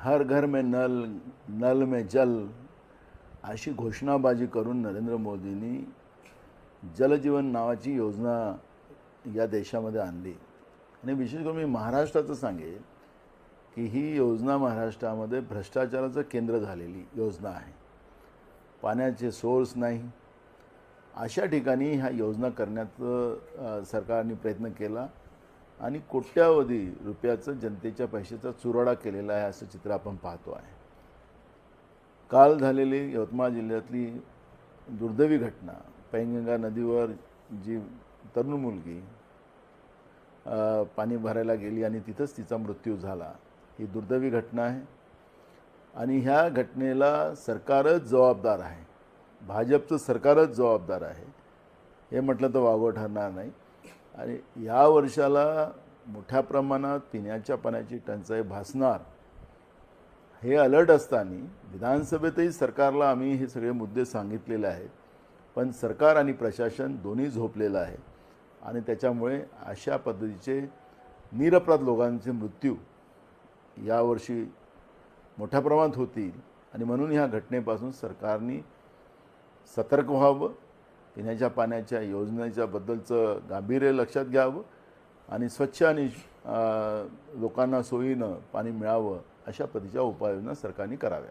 हर घर में null, null में जल अशी घोषणाबाजी करून नरेंद्र मोदींनी जलजीवन नावाची योजना या देशामध्ये आणली। आणि विशेष करून मी महाराष्ट्राचं सांगेन की ही योजना महाराष्ट्रामध्ये भ्रष्टाचाराचं केंद्र झालेली योजना आहे। पाण्याचे सोर्स नाही, अशा ठिकाणी ह्या योजना करण्याचा सरकारने प्रयत्न केला आणि कोट्यावधी रुपयाचं जनतेच्या पैशाचा चुराडा केलेला आहे असं चित्र आपण पाहतो आहे। काल झालेली यवतमाळ जिल्ह्यातली दुर्दैवी घटना, पैनगंगा नदीवर जी तरुण मुलगी पाणी भरायला गेली आणि तिथंच तिचा मृत्यू झाला, ही दुर्दैवी घटना आहे। आणि ह्या घटनेला सरकारच जबाबदार आहे, भाजपचं सरकारच जबाबदार आहे हे म्हटलं तर वावगं ठरणार नाही। आणि या वर्षाला मोठ्या प्रमाणात पिण्याच्या पाण्याची टंचाई भासणार हे अलर्ट असताना विधानसभेतही सरकारला आम्ही हे सगळे मुद्दे सांगितलेले आहेत, पण सरकार आणि प्रशासन दोन्ही झोपलेलं आहे आणि त्याच्यामुळे अशा पद्धतीचे निरपराध लोकांचे मृत्यू यावर्षी मोठ्या प्रमाणात होतील। आणि म्हणून ह्या घटनेपासून सरकारने सतर्क व्हावं, पिण्याच्या पाण्याच्या योजनेच्या बद्दलचं गांभीर्य लक्षात घ्यावं आणि स्वच्छ आणि लोकांना सोयीनं पाणी मिळावं अशा पद्धतीच्या उपाययोजना सरकारने कराव्या।